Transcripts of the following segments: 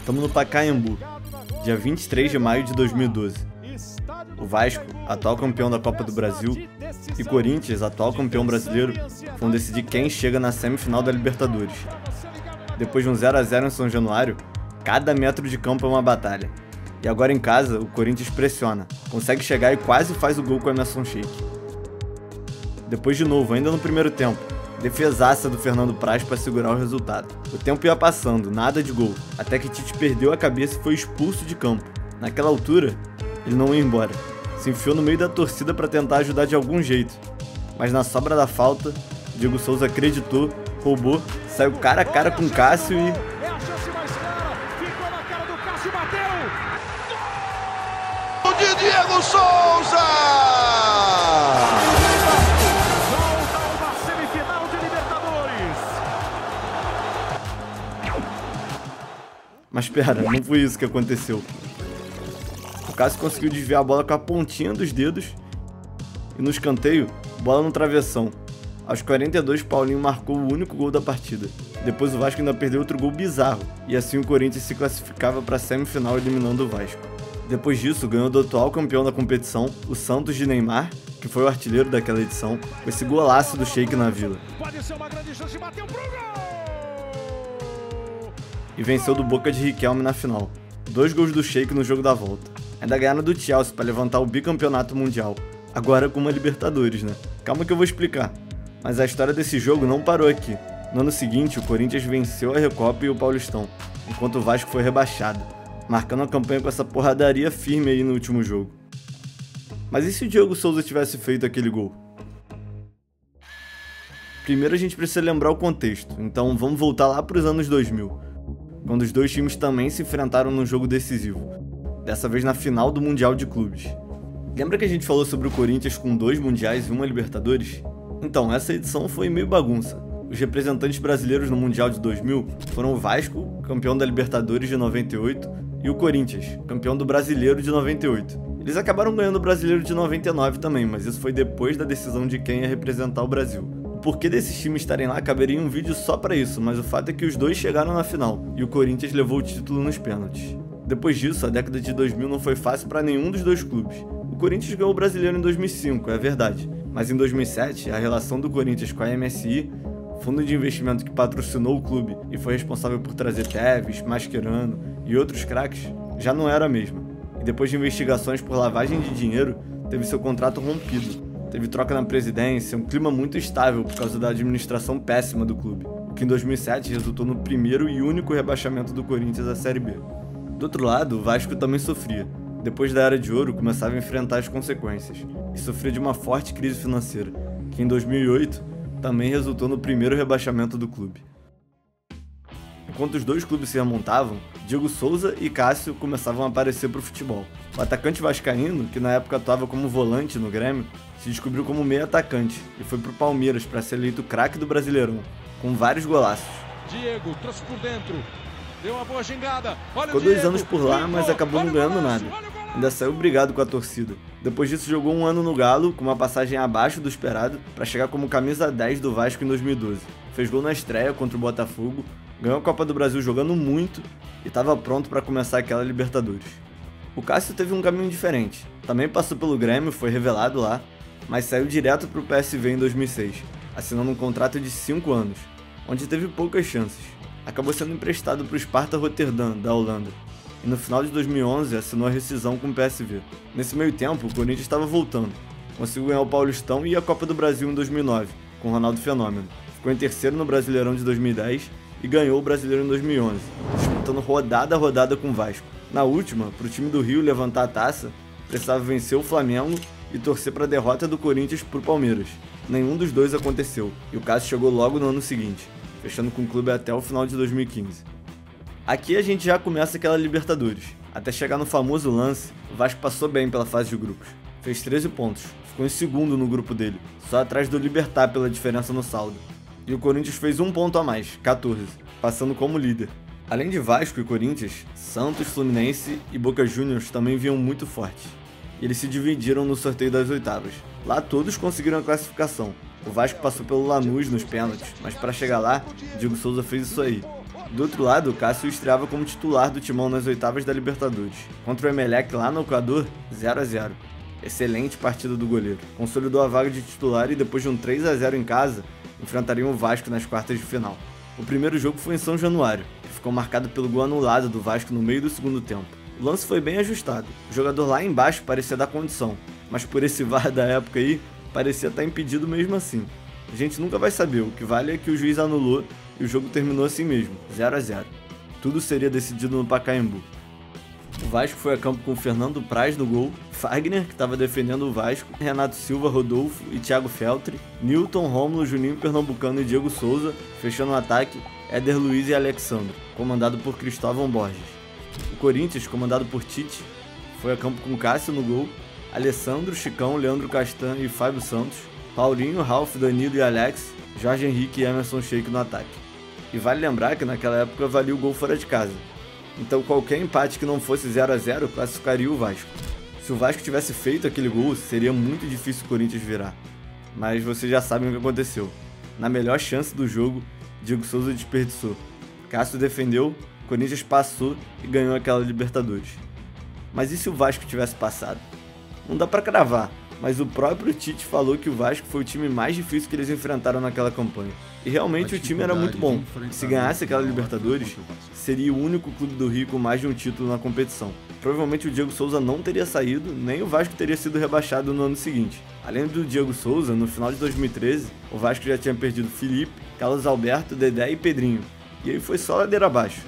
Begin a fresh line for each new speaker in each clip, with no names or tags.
Estamos no Pacaembu, dia 23 de maio de 2012. O Vasco, atual campeão da Copa do Brasil, e Corinthians, atual campeão brasileiro, vão decidir quem chega na semifinal da Libertadores. Depois de um 0 a 0 em São Januário, cada metro de campo é uma batalha. E agora em casa, o Corinthians pressiona, consegue chegar e quase faz o gol com o Emerson Sheik. Depois de novo, ainda no primeiro tempo, defesaça do Fernando Praz para segurar o resultado. O tempo ia passando, nada de gol, até que Tite perdeu a cabeça e foi expulso de campo. Naquela altura, ele não ia embora. Se enfiou no meio da torcida para tentar ajudar de algum jeito. Mas na sobra da falta, Diego Souza acreditou, roubou, saiu cara a cara com Cássio e...
É a chance mais clara, ficou na cara do Cássio e bateu!
Gol de Diego Souza!
Volta a uma semifinal de Libertadores!
Mas pera, não foi isso que aconteceu. O Cássio conseguiu desviar a bola com a pontinha dos dedos e no escanteio, bola no travessão. Aos 42, Paulinho marcou o único gol da partida. Depois o Vasco ainda perdeu outro gol bizarro, e assim o Corinthians se classificava para a semifinal eliminando o Vasco. Depois disso, ganhou do atual campeão da competição, o Santos de Neymar, que foi o artilheiro daquela edição, com esse golaço do Sheik na Vila.
Pode ser uma grande chance, bateu pro gol!
E venceu do Boca de Riquelme na final. 2 gols do Sheik no jogo da volta. Ainda ganharam do Chelsea para levantar o bicampeonato mundial. Agora com uma Libertadores, né? Calma que eu vou explicar. Mas a história desse jogo não parou aqui. No ano seguinte, o Corinthians venceu a Recopa e o Paulistão, enquanto o Vasco foi rebaixado, marcando a campanha com essa porradaria firme aí no último jogo. Mas e se o Diego Souza tivesse feito aquele gol? Primeiro a gente precisa lembrar o contexto, então vamos voltar lá para os anos 2000, quando os dois times também se enfrentaram num jogo decisivo, dessa vez na final do Mundial de Clubes. Lembra que a gente falou sobre o Corinthians com 2 mundiais e uma Libertadores? Então, essa edição foi meio bagunça. Os representantes brasileiros no Mundial de 2000 foram o Vasco, campeão da Libertadores de 98, e o Corinthians, campeão do Brasileiro de 98. Eles acabaram ganhando o Brasileiro de 99 também, mas isso foi depois da decisão de quem ia representar o Brasil. O porquê desses times estarem lá caberia em um vídeo só pra isso, mas o fato é que os dois chegaram na final, e o Corinthians levou o título nos pênaltis. Depois disso, a década de 2000 não foi fácil para nenhum dos dois clubes. O Corinthians ganhou o Brasileiro em 2005, é verdade, mas em 2007, a relação do Corinthians com a MSI, fundo de investimento que patrocinou o clube e foi responsável por trazer Tevez, Mascherano e outros craques, já não era a mesma. E depois de investigações por lavagem de dinheiro, teve seu contrato rompido. Teve troca na presidência, um clima muito instável por causa da administração péssima do clube, o que em 2007 resultou no primeiro e único rebaixamento do Corinthians à Série B. Do outro lado, o Vasco também sofria. Depois da Era de Ouro, começava a enfrentar as consequências, e sofria de uma forte crise financeira, que em 2008 também resultou no primeiro rebaixamento do clube. Enquanto os dois clubes se remontavam, Diego Souza e Cássio começavam a aparecer para o futebol. O atacante vascaíno, que na época atuava como volante no Grêmio, se descobriu como meio atacante e foi para o Palmeiras para ser eleito craque do Brasileirão, com vários golaços.
Diego trouxe por dentro, deu uma boa gingada.
Ficou 2 anos por lá, mas acabou não ganhando nada. Ainda saiu brigado com a torcida. Depois disso jogou 1 ano no Galo, com uma passagem abaixo do esperado, para chegar como camisa 10 do Vasco em 2012. Fez gol na estreia contra o Botafogo, ganhou a Copa do Brasil jogando muito e estava pronto para começar aquela Libertadores. O Cássio teve um caminho diferente. Também passou pelo Grêmio, foi revelado lá, mas saiu direto para o PSV em 2006, assinando um contrato de 5 anos, onde teve poucas chances. Acabou sendo emprestado para o Sparta Rotterdam, da Holanda, e no final de 2011 assinou a rescisão com o PSV. Nesse meio tempo, o Corinthians estava voltando, conseguiu ganhar o Paulistão e a Copa do Brasil em 2009, com o Ronaldo Fenômeno. Ficou em terceiro no Brasileirão de 2010 e ganhou o Brasileiro em 2011, disputando rodada a rodada com o Vasco. Na última, para o time do Rio levantar a taça, precisava vencer o Flamengo e torcer para a derrota do Corinthians para o Palmeiras. Nenhum dos dois aconteceu, e o Cássio chegou logo no ano seguinte, fechando com o clube até o final de 2015. Aqui a gente já começa aquela Libertadores. Até chegar no famoso lance, o Vasco passou bem pela fase de grupos. Fez 13 pontos, ficou em segundo no grupo dele, só atrás do Libertad pela diferença no saldo. E o Corinthians fez 1 ponto a mais, 14, passando como líder. Além de Vasco e Corinthians, Santos, Fluminense e Boca Juniors também vinham muito fortes. E eles se dividiram no sorteio das oitavas. Lá todos conseguiram a classificação. O Vasco passou pelo Lanús nos pênaltis, mas para chegar lá, Diego Souza fez isso aí. Do outro lado, o Cássio estreava como titular do Timão nas oitavas da Libertadores. Contra o Emelec lá no Equador, 0-0. Excelente partida do goleiro. Consolidou a vaga de titular e depois de um 3-0 em casa, enfrentariam o Vasco nas quartas de final. O primeiro jogo foi em São Januário, que ficou marcado pelo gol anulado do Vasco no meio do segundo tempo. O lance foi bem ajustado. O jogador lá embaixo parecia dar condição, mas por esse VAR da época aí, parecia estar impedido mesmo assim. A gente nunca vai saber, o que vale é que o juiz anulou e o jogo terminou assim mesmo, 0-0. Tudo seria decidido no Pacaembu. O Vasco foi a campo com Fernando Praz no gol, Fagner, que estava defendendo o Vasco, Renato Silva, Rodolfo e Thiago Feltre, Newton, Rômulo, Juninho Pernambucano e Diego Souza, fechando o ataque, Éder Luiz e Alexandre, comandado por Cristóvão Borges. O Corinthians, comandado por Tite, foi a campo com Cássio no gol, Alessandro, Chicão, Leandro Castan e Fábio Santos, Paulinho, Ralf, Danilo e Alex, Jorge Henrique e Emerson Sheik no ataque. E vale lembrar que naquela época valia o gol fora de casa. Então qualquer empate que não fosse 0-0 classificaria o Vasco. Se o Vasco tivesse feito aquele gol, seria muito difícil o Corinthians virar. Mas vocês já sabem o que aconteceu. Na melhor chance do jogo, Diego Souza desperdiçou. Cássio defendeu, o Corinthians passou e ganhou aquela Libertadores. Mas e se o Vasco tivesse passado? Não dá pra cravar, mas o próprio Tite falou que o Vasco foi o time mais difícil que eles enfrentaram naquela campanha. E realmente o time era muito bom. Se ganhasse aquela Libertadores, seria o único clube do Rio com mais de um título na competição. Provavelmente o Diego Souza não teria saído, nem o Vasco teria sido rebaixado no ano seguinte. Além do Diego Souza, no final de 2013, o Vasco já tinha perdido Felipe, Carlos Alberto, Dedé e Pedrinho. E aí foi só ladeira abaixo.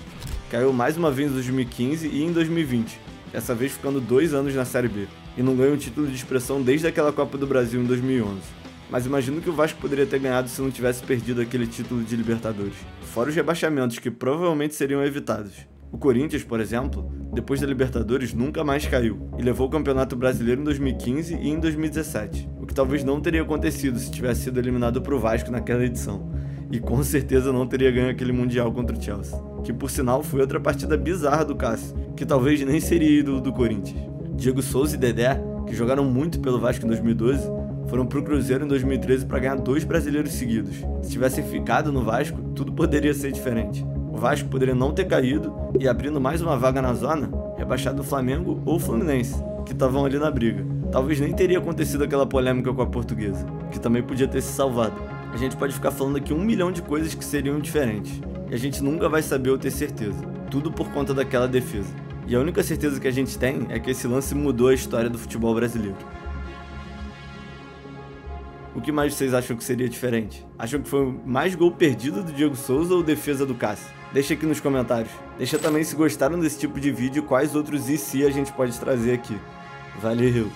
Caiu mais uma vez em 2015 e em 2020, dessa vez ficando 2 anos na Série B. E não ganha um título de expressão desde aquela Copa do Brasil em 2011. Mas imagino que o Vasco poderia ter ganhado se não tivesse perdido aquele título de Libertadores. Fora os rebaixamentos que provavelmente seriam evitados. O Corinthians, por exemplo, depois da Libertadores nunca mais caiu e levou o Campeonato Brasileiro em 2015 e em 2017, o que talvez não teria acontecido se tivesse sido eliminado pro Vasco naquela edição. E com certeza não teria ganho aquele Mundial contra o Chelsea, que por sinal foi outra partida bizarra do Cássio, que talvez nem seria ídolo do Corinthians. Diego Souza e Dedé, que jogaram muito pelo Vasco em 2012, foram pro Cruzeiro em 2013 para ganhar 2 brasileiros seguidos. Se tivessem ficado no Vasco, tudo poderia ser diferente. O Vasco poderia não ter caído e, abrindo mais uma vaga na zona, rebaixado o Flamengo ou o Fluminense, que estavam ali na briga. Talvez nem teria acontecido aquela polêmica com a Portuguesa, que também podia ter se salvado. A gente pode ficar falando aqui 1 milhão de coisas que seriam diferentes, e a gente nunca vai saber ou ter certeza. Tudo por conta daquela defesa. E a única certeza que a gente tem é que esse lance mudou a história do futebol brasileiro. O que mais vocês acham que seria diferente? Acham que foi mais gol perdido do Diego Souza ou defesa do Cássio? Deixa aqui nos comentários. Deixa também se gostaram desse tipo de vídeo e quais outros e se a gente pode trazer aqui. Valeu!